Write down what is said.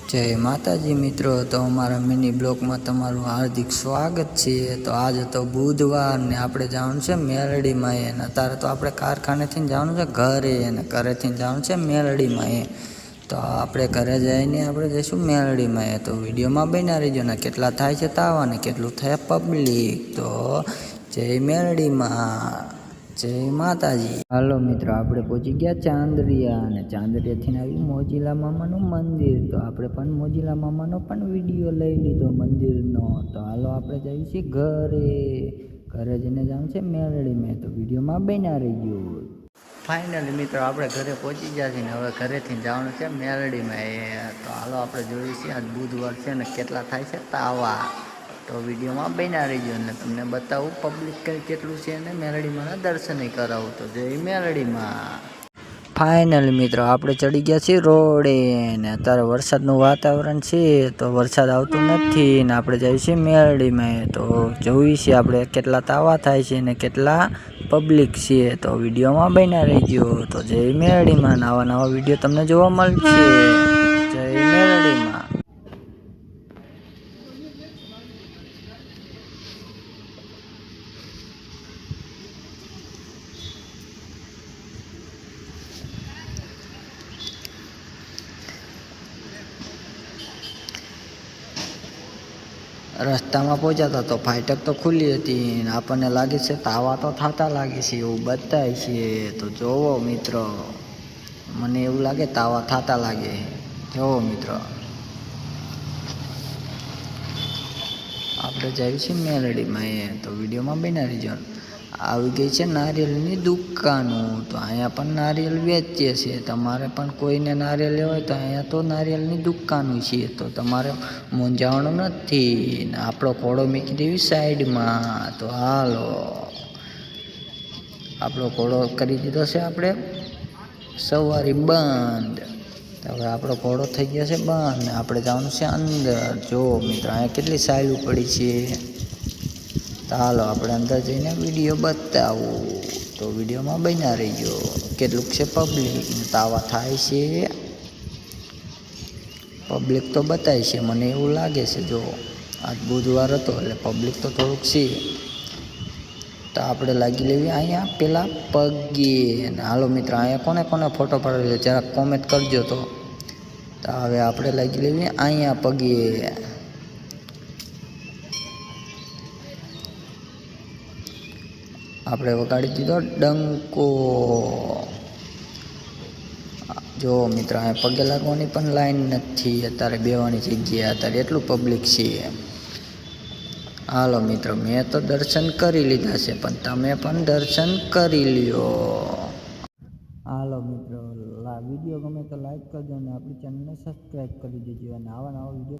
जय माताजी मित्रों। तो अमरा मिनी ब्लॉग में तमारू हार्दिक स्वागत है। तो आज तो बुधवार ने आपणे जावनुं छे मेलडी माए ने अत्यारे तो आपणे कारखाने थी जावनुं छे घरे ने घरे थी जावनुं छे मेलडी माए। तो आपणे घरे जईने आपणे जईशुं मेलडी माए। तो विडियो में बन्या रहीजो ने केटला थाय छे तावा ने केटलुं थाय पब्लिक। तो जय मेलडी मां, जय माताजी। हेलो मित्रों, आपणे पहुंची गया चांदरिया ने चांदरिया थी आव्युं मोजीला मामानुं मंदिर। तो आपणे पण मोजीला मामानो पण विडियो लई लीधो मंदिरनो। तो हालो आपणे जઈએ છીએ घरे जईने जावुं छे मेलडी में। तो विडियो में बन्या रहीजो। फाइनली मित्रों आपणे घरे पहुंची गया छीए ने हवे घरेथी जवानुं छे मेलडी में। तो हालो आपणे जोईए छीए आज बुधवार छे ने केटला थाय छे तावा। तो विडियो में बन्या रहीजो ने तमने बतावुं पब्लिक केटलुं छे ने मेलडी माना दर्शन करावुं। तो जय मेलडी मां। फाइनली मित्रों आपणे चढ़ी गया छीए रोडे ने अत्यारे वरसादनुं वातावरण छे। तो वरसाद आवतो नथी ने आपणे जाईए छीए मेलडी में। तो जोईए छीए आपणे केटला तावा थाय छे ने केटला पब्लिक छे। तो विडियो में बन्या रहीजो। तो जय मेलडी मां। नवा नवा विडियो तमने जोवा मळशे। जय मेलडी मां। रस्ता में पहुंचा तो फाटक तो खुली थी। आपने लगे से तावा तो था लगे से एवं बताए छे। तो जोवो मित्रों, मने एवं लगे तावा था लगे। जोवो मित्रों आपणे जाईए छीए मेलडी में। तो विडियो में बन्या रहीजो। આવી ગઈ છે નારિયેળની દુકાનો। તો અહીંયા પણ નારિયેળ વેચે છે। તમારે પણ કોઈને નારિયેળ લેવા હોય તો અહીંયા તો નારિયેળની દુકાનો છે। તો તમારે મૂંઝાવાનું નથી ને આપણો ઘોડો મૂકી દેવી સાઈડમાં। તો હાલો આપણો ઘોડો કરી દીધો છે આપણે સવારી બંધ। તો હવે આપણો ઘોડો થઈ ગયો છે બંધ ને આપણે જવાનું છે અંદર। જો મિત્રો અહીંયા કેટલી સાયલું પડી છે। तो हालो अपने अंदर जईने विडियो बतावुं। तो विडियो में बन्या रहीजो। केटलुंक छे पब्लिक ने तावा थाय छे पब्लिक तो बताय छे मने एवुं लागे छे। जो आज बुधवार हतो એટલે पब्लिक तो थोड़ुंक छे। तो आपणे लागी लेवी अहींया पेला पगे। हालो मित्र अहींया कोने कोने फोटो पाडेलो जरा कॉमेंट करजो। तो हवे आपणे लागी लेवी अहींया पगे। आपणे वगाड़ी दीधो डंको। जो मित्र अहीं पगे लागवानी पण लाइन नथी अत्यारे बेवानी जग्याए अत्यारे एटलुं पब्लिक छे। हालो मित्र मैं तो दर्शन करी लीधा छे पण तमे पण दर्शन करी ल्यो। हालो मित्र विडियो गमे तो लाइक करजो ने आपणी चेनल ने सब्सक्राइब करी देजो। अने आवा नवा विडियो